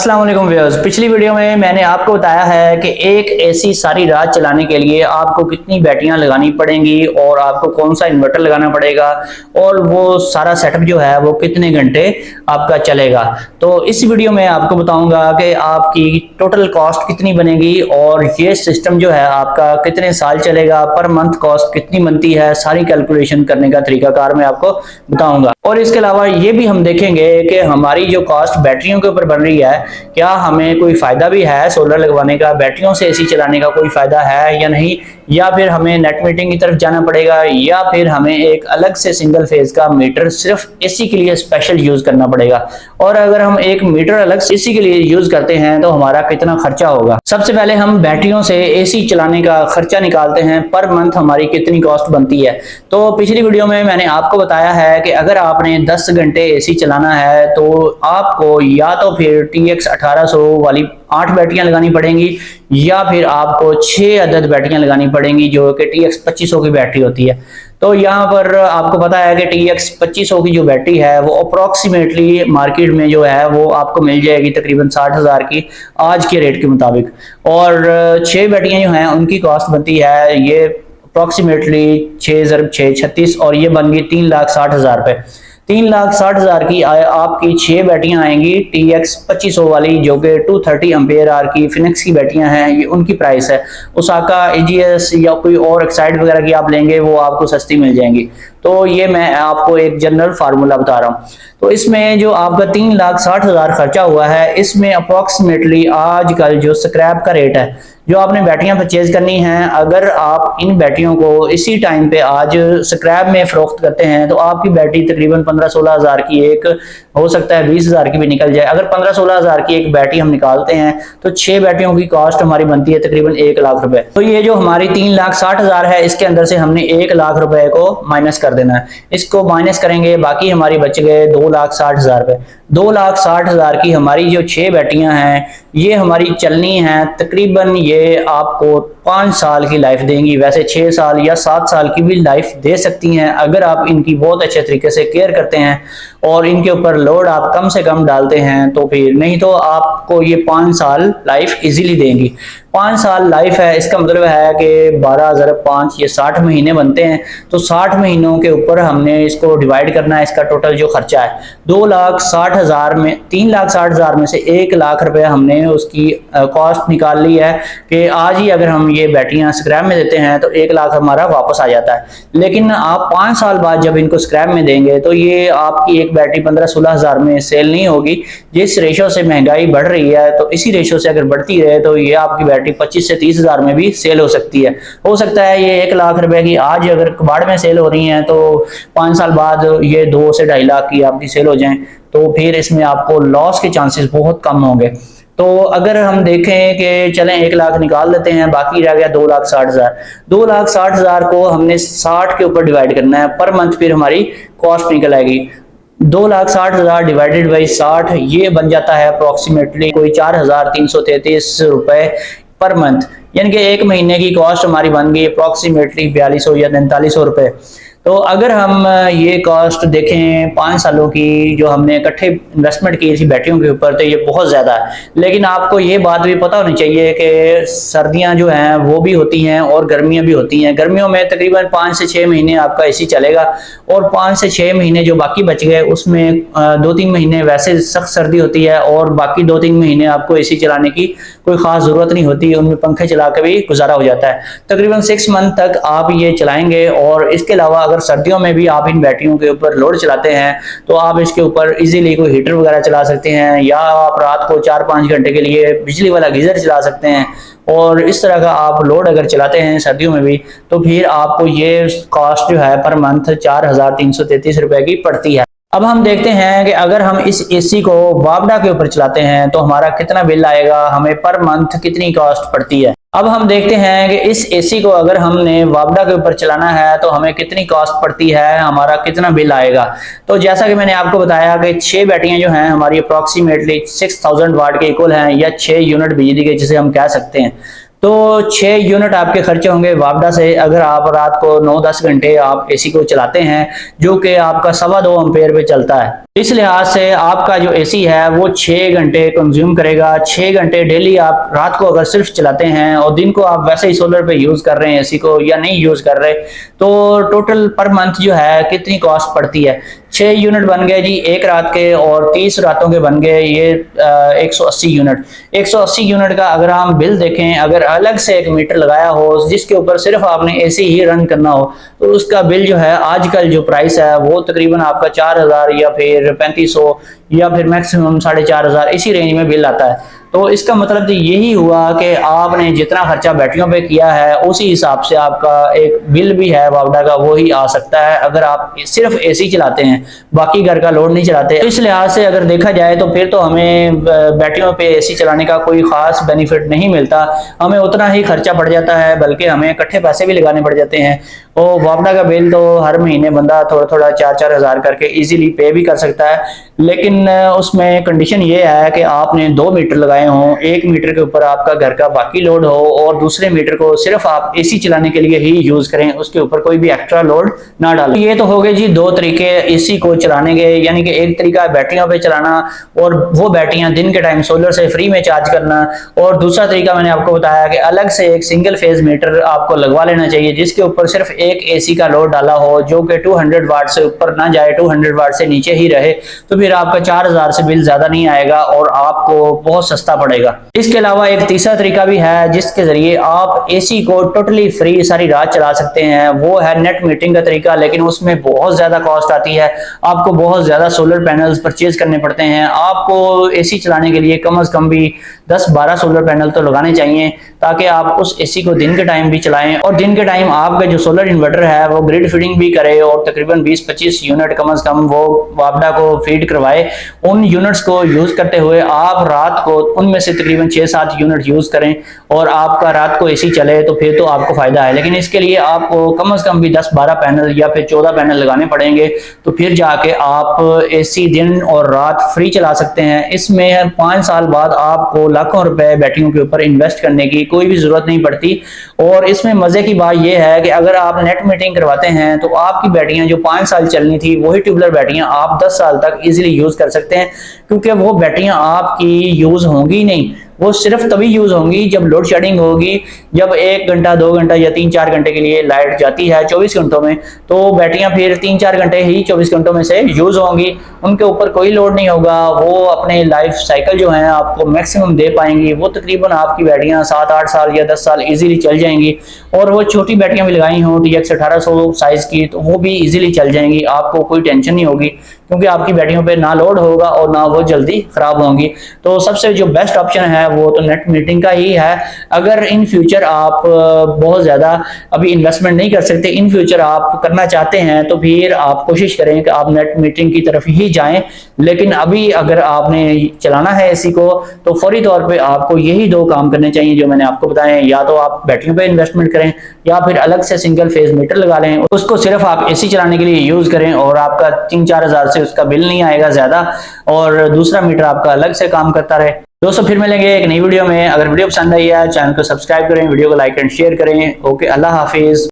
अस्सलाम वालेकुम व्यूअर्स। पिछली वीडियो में मैंने आपको बताया है कि एक एसी सारी रात चलाने के लिए आपको कितनी बैटरियां लगानी पड़ेंगी और आपको कौन सा इन्वर्टर लगाना पड़ेगा और वो सारा सेटअप जो है वो कितने घंटे आपका चलेगा। तो इस वीडियो में आपको बताऊंगा कि आपकी टोटल कॉस्ट कितनी बनेगी और ये सिस्टम जो है आपका कितने साल चलेगा, पर मंथ कॉस्ट कितनी बनती है, सारी कैलकुलेशन करने का तरीकाकार मैं आपको बताऊंगा। और इसके अलावा ये भी हम देखेंगे कि हमारी जो कॉस्ट बैटरियों के ऊपर बन रही है, क्या हमें कोई फायदा भी है सोलर लगवाने का, बैटरियों से एसी चलाने का कोई फायदा है या नहीं, या फिर हमें नेट मीटरिंग की तरफ जाना पड़ेगा, या फिर हमें एक अलग से सिंगल फेज का मीटर सिर्फ एसी के लिए स्पेशल यूज करना पड़ेगा। और अगर हम एक मीटर अलग से एसी के लिए यूज करते हैं तो हमारा कितना खर्चा होगा। सबसे पहले हम बैटरियों से एसी चलाने का खर्चा निकालते हैं, पर मंथ हमारी कितनी कॉस्ट बनती है। तो पिछली वीडियो में मैंने आपको बताया है कि अगर आपने 10 घंटे एसी चलाना है तो आपको या तो फिर TX 1800 वाली 8 बैटरियां लगानी पड़ेंगी, या फिर आपको 6 अदद बैटरियां लगानी पड़ेंगी जो कि TX 2500 की बैटरी होती है। तो यहाँ पर आपको पता है कि TX 2500 की जो बैटरी है वो अप्रोक्सीमेटली मार्केट में जो है वो आपको मिल जाएगी तकरीबन 60,000 की आज के रेट के मुताबिक। और 6 बैटरियां जो हैं उनकी कॉस्ट बनती है ये अप्रोक्सीमेटली 6 × 6 36, और ये बन गई 3,60,000 रुपये। 3,60,000 की आपकी 6 बैटरियां आएंगी TX 2500 वाली, जो कि 230 एम्पेयर आर की फिनिक्स की बैटरियां हैं। ये उनकी प्राइस है। ओसाका, AGS या कोई और एक्साइड वगैरह की आप लेंगे वो आपको सस्ती मिल जाएंगी। तो ये मैं आपको एक जनरल फार्मूला बता रहा हूँ। तो इसमें जो आपका 3,60,000 खर्चा हुआ है, इसमें अप्रोक्सीमेटली आजकल जो स्क्रैप का रेट है, जो आपने बैटरियां परचेज करनी है, अगर आप इन बैटरियों को इसी टाइम पे आज स्क्रैप में फरोख्त करते हैं तो आपकी बैटरी तकरीबन 15-16 हज़ार की, एक हो सकता है 20,000 की भी निकल जाए। अगर 15-16 हज़ार की एक बैटरी हम निकालते हैं तो 6 बैटरियों की कॉस्ट हमारी बनती है तकरीबन 1 लाख रुपए। तो ये जो हमारी 3,60,000 है, इसके अंदर से हमने 1 लाख रुपए को माइनस कर देना है। इसको माइनस करेंगे, बाकी हमारी बच गए 2,60,000 रुपए। 2,60,000 की हमारी जो 6 बैटरियां हैं ये हमारी चलनी है तकरीबन, ये आपको 5 साल की लाइफ देंगी। वैसे 6 साल या 7 साल की भी लाइफ दे सकती हैं अगर आप इनकी बहुत अच्छे तरीके से केयर करते हैं और इनके ऊपर लोड आप कम से कम डालते हैं। तो फिर नहीं तो आपको ये 5 साल लाइफ इजीली देंगी। 5 साल लाइफ है, इसका मतलब है कि 12,500 ये 60 महीने बनते हैं। तो 60 महीनों के ऊपर हमने इसको डिवाइड करना है। इसका टोटल जो खर्चा है 2,60,000 में, 3,60,000 में से 1 लाख रुपए हमने उसकी कॉस्ट निकाल ली है कि आज ही अगर हम ये बैटरियां स्क्रैप में देते हैं तो 1 लाख हमारा वापस आ जाता है। लेकिन आप 5 साल बाद जब इनको स्क्रैप में देंगे तो ये आपकी एक बैटरी 15-16 हज़ार में सेल नहीं होगी। जिस रेशो से महंगाई बढ़ रही है तो इसी रेशो से अगर बढ़ती रहे तो ये आपकी बैटरी 25 से 30 हज़ार में भी सेल हो सकती है। हो सकता है ये 1 लाख रुपए की आज अगर कबाड़ में सेल हो रही है तो 5 साल बाद ये 2 से 2.5 लाख की आपकी सेल हो जाए, तो फिर इसमें आपको लॉस के चांसेस बहुत कम होंगे। तो अगर हम देखें कि चलें 1 लाख निकाल देते हैं, बाकी रह गया 2,60,000। 2,60,000 को हमने 60 के ऊपर डिवाइड करना है, पर मंथ फिर हमारी कॉस्ट निकल आएगी। 2,60,000 डिवाइडेड बाई 60 ये बन जाता है अप्रोक्सीमेटली कोई 4,333 रुपए पर मंथ, यानी कि 1 महीने की कॉस्ट हमारी बन गई अप्रोक्सीमेटली 4,200 या 4,300 रुपए। तो अगर हम ये कॉस्ट देखें 5 सालों की जो हमने इकट्ठे इन्वेस्टमेंट की थी बैटरियों के ऊपर, तो ये बहुत ज़्यादा है। लेकिन आपको ये बात भी पता होनी चाहिए कि सर्दियां जो हैं वो भी होती हैं और गर्मियां भी होती हैं। गर्मियों में तकरीबन 5 से 6 महीने आपका एसी चलेगा, और 5 से 6 महीने जो बाकी बच गए उसमें 2-3 महीने वैसे सख्त सर्दी होती है, और बाकी 2-3 महीने आपको एसी चलाने की कोई ख़ास ज़रूरत नहीं होती, उनमें पंखे चला के भी गुजारा हो जाता है। तकरीबन 6 मंथ तक आप ये चलाएंगे। और इसके अलावा अगर सर्दियों में भी आप इन बैटरियों के ऊपर लोड चलाते हैं तो आप इसके ऊपर इजीली कोई हीटर वगैरह चला सकते हैं, या आप रात को 4-5 घंटे के लिए बिजली वाला गीजर चला सकते हैं। और इस तरह का आप लोड अगर चलाते हैं सर्दियों में भी, तो फिर आपको ये कॉस्ट जो है पर मंथ 4,333 रुपए की पड़ती है। अब हम देखते हैं कि अगर हम इस एसी को वापडा के ऊपर चलाते हैं तो हमारा कितना बिल आएगा, हमें पर मंथ कितनी कॉस्ट पड़ती है। अब हम देखते हैं कि इस एसी को अगर हमने वापडा के ऊपर चलाना है तो हमें कितनी कॉस्ट पड़ती है, हमारा कितना बिल आएगा। तो जैसा कि मैंने आपको बताया कि 6 बैटरियां जो हैं हमारी अप्रोक्सीमेटली 6,000 वाट के इक्वल हैं, या 6 यूनिट बिजली के जिसे हम कह सकते हैं। तो 6 यूनिट आपके खर्चे होंगे वापडा से, अगर आप रात को 9-10 घंटे आप एसी को चलाते हैं, जो कि आपका 2.25 एम्पेयर पे चलता है। इस लिहाज से आपका जो एसी है वो 6 घंटे कंज्यूम करेगा। 6 घंटे डेली आप रात को अगर सिर्फ चलाते हैं और दिन को आप वैसे ही सोलर पे यूज कर रहे हैं एसी को या नहीं यूज कर रहे, तो टोटल पर मंथ जो है कितनी कॉस्ट पड़ती है। 6 यूनिट बन गए जी एक रात के, और 30 रातों के बन गए ये 180 यूनिट। 180 यूनिट का अगर हम बिल देखें, अगर अलग से एक मीटर लगाया हो जिसके ऊपर सिर्फ आपने एसी ही रन करना हो, तो उसका बिल जो है आजकल जो प्राइस है वो तकरीबन आपका 4000 या फिर 3500 या फिर मैक्सिमम 4500 इसी रेंज में बिल आता है। तो इसका मतलब तो यही हुआ कि आपने जितना खर्चा बैटरियों पे किया है उसी हिसाब से आपका एक बिल भी है वापडा का वो ही आ सकता है, अगर आप सिर्फ एसी चलाते हैं, बाकी घर का लोड नहीं चलाते। तो इस लिहाज से अगर देखा जाए तो फिर तो हमें बैटरियों पे एसी चलाने का कोई खास बेनिफिट नहीं मिलता, हमें उतना ही खर्चा पड़ जाता है, बल्कि हमें इकट्ठे पैसे भी लगाने पड़ जाते हैं। और वापडा का बिल तो हर महीने बंदा थोड़ा थोड़ा 4-4 हजार करके इजीली पे भी कर सकता है, लेकिन उसमें कंडीशन ये है कि आपने 2 मीटर लगाए हों, एक मीटर के ऊपर आपका घर का बाकी लोड हो और दूसरे मीटर को सिर्फ आप एसी चलाने के लिए ही यूज करें, उसके ऊपर कोई भी एक्स्ट्रा लोड ना डालें। ये तो हो गए जी 2 तरीके एसी को चलाने के, यानी कि एक तरीका है बैटरियों पे चलाना और वो बैटरियां दिन के टाइम सोलर से फ्री में चार्ज करना, और दूसरा तरीका मैंने आपको बताया कि अलग से एक सिंगल फेज मीटर आपको लगवा लेना चाहिए जिसके ऊपर सिर्फ एक एसी का लोड डाला हो, जो कि 200 वाट से ऊपर ना जाए, 200 वाट से नीचे ही रहे, तो फिर आपका 4000 से बिल ज्यादा नहीं आएगा और आपको बहुत सस्ता पड़ेगा। इसके अलावा एक तीसरा तरीका भी है जिसके जरिए आप एसी को टोटली फ्री सारी रात चला सकते हैं, वो है नेट मीटरिंग का तरीका, लेकिन उसमें बहुत ज्यादा कॉस्ट आती है, आपको बहुत ज्यादा सोलर पैनल्स परचेज करने पड़ते हैं। आपको एसी चलाने के लिए कम से कम भी 10-12 सोलर पैनल तो लगाने चाहिए ताकि आप उस एसी को दिन के टाइम भी चलाएं, और दिन के टाइम आपका जो सोलर इन्वर्टर है वो ग्रिड फीडिंग भी करे और तकरीबन 20-25 यूनिट कम से कम वो वापडा को फीड करवाए। उन यूनिट्स को यूज करते हुए आप रात को उनमें से तकरीबन 6-7 यूनिट यूज करें और आपका रात को एसी चले, तो फिर तो आपको फायदा है। लेकिन इसके लिए आपको कम से कम भी 10-12 पैनल या फिर 14 पैनल लगाने पड़ेंगे, तो फिर जाके आप एसी दिन और रात फ्री चला सकते हैं। इसमें 5 साल बाद आपको लाखों रुपए बैटरियों के ऊपर इन्वेस्ट करने की कोई भी जरूरत नहीं पड़ती। और इसमें मजे की बात यह है कि अगर आप नेट मीटरिंग करवाते हैं तो आपकी बैटरियां जो 5 साल चलनी थी वही ट्यूबलर बैटरियां आप 10 साल तक इजीली यूज कर सकते हैं, क्योंकि वो बैटरियां आपकी यूज होंगी नहीं, वो सिर्फ तभी यूज होंगी जब लोड शेडिंग होगी, जब 1 घंटा 2 घंटा या 3-4 घंटे के लिए लाइट जाती है 24 घंटों में, तो बैटरियां फिर 3-4 घंटे ही 24 घंटों में से यूज होंगी, उनके ऊपर कोई लोड नहीं होगा, वो अपने लाइफ साइकिल जो है आपको मैक्सिमम दे पाएंगी। वो तकरीबन आपकी बैटरियां 7-8 साल या 10 साल इजीली चल जाएंगी। और वो छोटी बैटरियां भी लगाई हों TX 1800 साइज की, तो वो भी इजीली चल जाएंगी, आपको कोई टेंशन नहीं होगी, क्योंकि आपकी बैटरियों पे ना लोड होगा और ना वो जल्दी खराब होंगी। तो सबसे जो बेस्ट ऑप्शन है वो तो नेट मीटरिंग का ही है। अगर इन फ्यूचर आप बहुत ज्यादा अभी इन्वेस्टमेंट नहीं कर सकते, इन फ्यूचर आप करना चाहते हैं, तो फिर आप कोशिश करें कि आप नेट मीटरिंग की तरफ ही जाएं। लेकिन अभी अगर आपने चलाना है एसी को, तो फौरी तौर पे आपको यही 2 काम करने चाहिए जो मैंने आपको बताए, या तो आप बैटरियों पे इन्वेस्टमेंट करें या फिर अलग से सिंगल फेज मीटर लगा लें, उसको सिर्फ आप एसी चलाने के लिए यूज करें और आपका 3-4 हजार से उसका बिल नहीं आएगा ज्यादा, और दूसरा मीटर आपका अलग से काम करता रहे। दोस्तों फिर मिलेंगे एक नई वीडियो में। अगर वीडियो पसंद आई है चैनल को सब्सक्राइब करें, वीडियो को लाइक एंड शेयर करें। ओके, अल्लाह हाफिज।